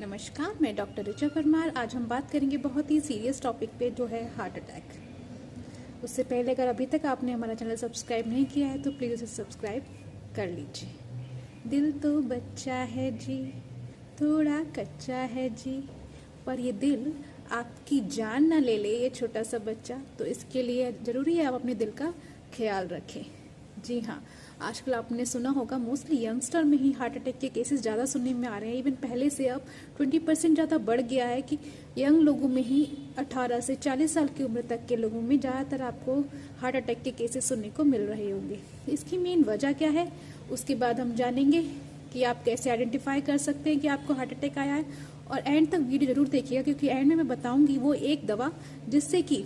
नमस्कार, मैं डॉक्टर ऋचा परमार। आज हम बात करेंगे बहुत ही सीरियस टॉपिक पे जो है हार्ट अटैक। उससे पहले अगर अभी तक आपने हमारा चैनल सब्सक्राइब नहीं किया है तो प्लीज़ उसे सब्सक्राइब कर लीजिए। दिल तो बच्चा है जी, थोड़ा कच्चा है जी, पर ये दिल आपकी जान ना ले ले, ये छोटा सा बच्चा। तो इसके लिए ज़रूरी है आप अपने दिल का ख्याल रखें। जी हाँ, आजकल आपने सुना होगा मोस्टली यंगस्टर में ही हार्ट अटैक के केसेस ज़्यादा सुनने में आ रहे हैं। इवन पहले से अब 20% ज़्यादा बढ़ गया है कि यंग लोगों में ही 18 से 40 साल की उम्र तक के लोगों में ज़्यादातर आपको हार्ट अटैक के केसेस सुनने को मिल रहे होंगे। इसकी मेन वजह क्या है, उसके बाद हम जानेंगे कि आप कैसे आइडेंटिफाई कर सकते हैं कि आपको हार्ट अटैक आया है। और एंड तक वीडियो जरूर देखिएगा, क्योंकि एंड में मैं बताऊंगी वो एक दवा जिससे कि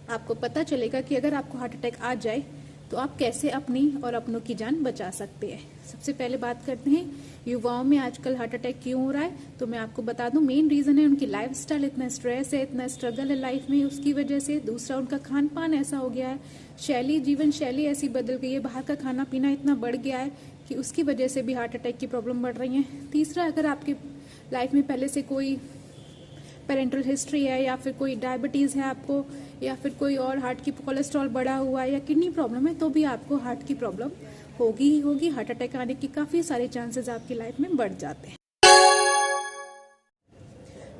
आपको पता चलेगा कि अगर आपको हार्ट अटैक आ जाए तो आप कैसे अपनी और अपनों की जान बचा सकते हैं। सबसे पहले बात करते हैं युवाओं में आजकल हार्ट अटैक क्यों हो रहा है। तो मैं आपको बता दूं, मेन रीजन है उनकी लाइफस्टाइल, इतना स्ट्रेस है, इतना स्ट्रगल है लाइफ में, उसकी वजह से। दूसरा, उनका खान पान ऐसा हो गया है, जीवन शैली ऐसी बदल गई है, बाहर का खाना पीना इतना बढ़ गया है कि उसकी वजह से भी हार्ट अटैक की प्रॉब्लम बढ़ रही है। तीसरा, अगर आपके लाइफ में पहले से कोई पेरेंटल हिस्ट्री है या फिर कोई डायबिटीज़ है आपको, या फिर कोई और हार्ट की कोलेस्ट्रॉल बढ़ा हुआ है या किडनी प्रॉब्लम है, तो भी आपको हार्ट की प्रॉब्लम होगी ही होगी। हार्ट अटैक आने की काफ़ी सारे चांसेस आपकी लाइफ में बढ़ जाते हैं।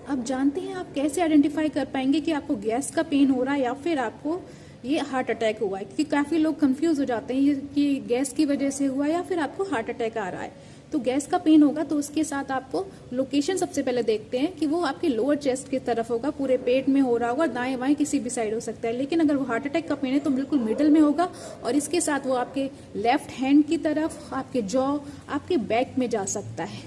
अब जानते हैं आप कैसे आइडेंटिफाई कर पाएंगे कि आपको गैस का पेन हो रहा है या फिर आपको ये हार्ट अटैक हुआ है, क्योंकि काफ़ी लोग कंफ्यूज हो जाते हैं कि गैस की वजह से हुआ या फिर आपको हार्ट अटैक आ रहा है। तो गैस का पेन होगा तो उसके साथ आपको लोकेशन सबसे पहले देखते हैं कि वो आपके लोअर चेस्ट की तरफ होगा, पूरे पेट में हो रहा होगा, दाएं बाएं किसी भी साइड हो सकता है। लेकिन अगर वो हार्ट अटैक का पेन है तो बिल्कुल मिडल में होगा, और इसके साथ वो आपके लेफ्ट हैंड की तरफ, आपके जॉ, आपके बैक में जा सकता है।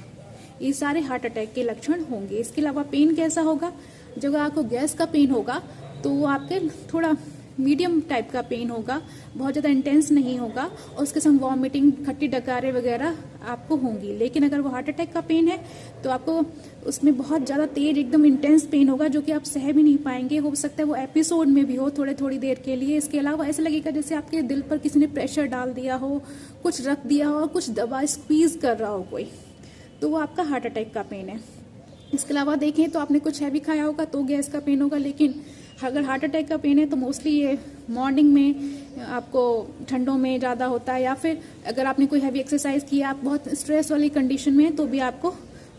ये सारे हार्ट अटैक के लक्षण होंगे। इसके अलावा पेन कैसा होगा, जब आपको गैस का पेन होगा तो वो आपके थोड़ा मीडियम टाइप का पेन होगा, बहुत ज़्यादा इंटेंस नहीं होगा, और उसके संग वॉमिटिंग, खट्टी डकारे वगैरह आपको होंगी। लेकिन अगर वो हार्ट अटैक का पेन है तो आपको उसमें बहुत ज़्यादा तेज, एकदम इंटेंस पेन होगा जो कि आप सह भी नहीं पाएंगे। हो सकता है वो एपिसोड में भी हो, थोड़ी देर के लिए। इसके अलावा ऐसा लगेगा जैसे आपके दिल पर किसी ने प्रेशर डाल दिया हो, कुछ रख दिया हो, कुछ दबा स्क्वीज कर रहा हो कोई, तो वो आपका हार्ट अटैक का पेन है। इसके अलावा देखें तो आपने कुछ हैवी खाया होगा तो गैस का पेन होगा, लेकिन अगर हार्ट अटैक का पेन है तो मोस्टली ये मॉर्निंग में आपको ठंडों में ज़्यादा होता है, या फिर अगर आपने कोई हैवी एक्सरसाइज किया, आप बहुत स्ट्रेस वाली कंडीशन में है तो भी आपको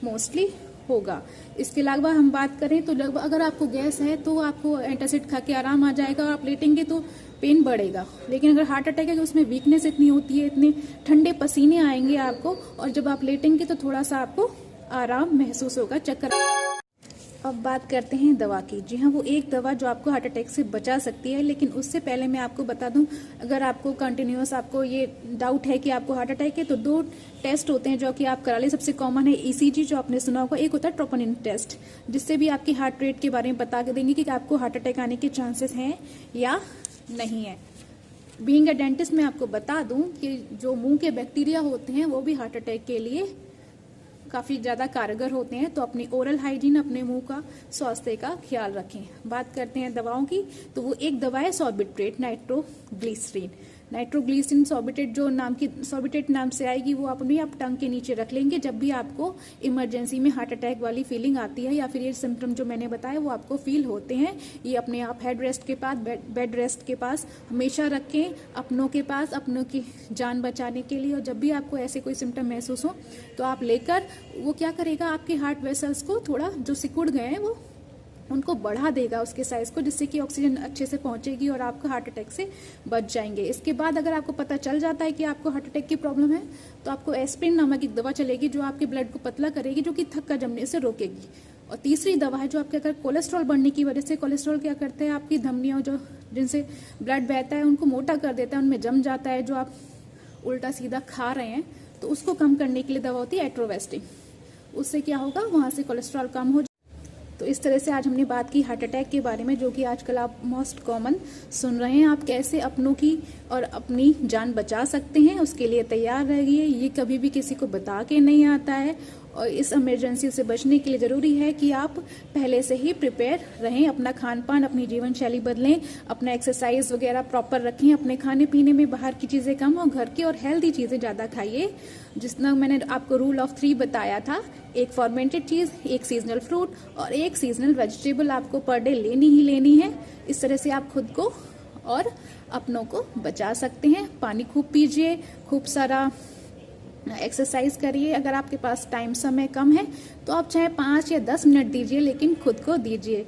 मोस्टली होगा। इसके अलावा हम बात करें तो लगभग अगर आपको गैस है तो आपको एंटासिड खा के आराम आ जाएगा और आप लेटेंगे तो पेन बढ़ेगा। लेकिन अगर हार्ट अटैक है तो उसमें वीकनेस इतनी होती है, इतने ठंडे पसीने आएंगे आपको, और जब आप लेटेंगे तो थोड़ा सा आपको आराम महसूस होगा, चक्कर। अब बात करते हैं दवा की। जी हाँ, वो एक दवा जो आपको हार्ट अटैक से बचा सकती है। लेकिन उससे पहले मैं आपको बता दूं, अगर आपको कंटिन्यूअस आपको ये डाउट है कि आपको हार्ट अटैक है तो 2 टेस्ट होते हैं जो कि आप करा ले। सबसे कॉमन है ईसीजी, जो आपने सुना होगा। एक होता है ट्रोपोनिन टेस्ट, जिससे भी आपकी हार्ट रेट के बारे में बता देंगे कि आपको हार्ट अटैक आने के चांसेस हैं या नहीं है। बीइंग अ डेंटिस्ट मैं आपको बता दूं कि जो मुंह के बैक्टीरिया होते हैं वो भी हार्ट अटैक के लिए काफ़ी ज़्यादा कारगर होते हैं। तो अपनी ओरल हाइजीन, अपने मुंह का स्वास्थ्य का ख्याल रखें। बात करते हैं दवाओं की, तो वो एक दवा है सॉर्बिट्रेट नाइट्रोग्लिसरीन। नाइट्रोग्लिसरीन सॉर्बिट्रेट जो नाम की सॉर्बिट्रेट नाम से आएगी, वो अपने आप टंग के नीचे रख लेंगे जब भी आपको इमरजेंसी में हार्ट अटैक वाली फीलिंग आती है या फिर ये सिम्टम जो मैंने बताया वो आपको फील होते हैं। ये अपने आप हेड रेस्ट के पास, बेड रेस्ट के पास हमेशा रखें, अपनों के पास, अपनों की जान बचाने के लिए। और जब भी आपको ऐसे कोई सिम्टम महसूस हो तो आप लेकर, वो क्या करेगा, आपके हार्ट वेसल्स को थोड़ा जो सिकुड़ गए हैं वो उनको बढ़ा देगा, उसके साइज को, जिससे कि ऑक्सीजन अच्छे से पहुंचेगी और आपको हार्ट अटैक से बच जाएंगे। इसके बाद अगर आपको पता चल जाता है कि आपको हार्ट अटैक की प्रॉब्लम है तो आपको एस्पिरिन नामक एक दवा चलेगी जो आपके ब्लड को पतला करेगी, जो कि थक्का जमने से रोकेगी। और तीसरी दवा है जो आपके अगर कोलेस्ट्रॉल बढ़ने की वजह से, कोलेस्ट्रॉल क्या करते हैं, आपकी धमनियों जो जिनसे ब्लड बहता है उनको मोटा कर देता है, उनमें जम जाता है, जो आप उल्टा सीधा खा रहे हैं, तो उसको कम करने के लिए दवा होती है एट्रोवेस्टिन। उससे क्या होगा, वहां से कोलेस्ट्रॉल कम हो। तो इस तरह से आज हमने बात की हार्ट अटैक के बारे में, जो कि आजकल आप मोस्ट कॉमन सुन रहे हैं। आप कैसे अपनों की और अपनी जान बचा सकते हैं, उसके लिए तैयार रहिए। ये कभी भी किसी को बता के नहीं आता है, और इस इमरजेंसी से बचने के लिए ज़रूरी है कि आप पहले से ही प्रिपेयर रहें, अपना खान पान, अपनी जीवन शैली बदलें, अपना एक्सरसाइज वगैरह प्रॉपर रखें, अपने खाने पीने में बाहर की चीज़ें कम और घर की और हेल्दी चीज़ें ज़्यादा खाइए। जितना मैंने आपको रूल ऑफ 3 बताया था, एक फॉर्मेंटेड चीज़, एक सीजनल फ्रूट और एक सीजनल वेजिटेबल आपको पर डे लेनी ही लेनी है। इस तरह से आप खुद को और अपनों को बचा सकते हैं। पानी खूब पीजिए, खूब सारा एक्सरसाइज करिए। अगर आपके पास टाइम समय कम है तो आप चाहे 5 या 10 मिनट दीजिए, लेकिन खुद को दीजिए।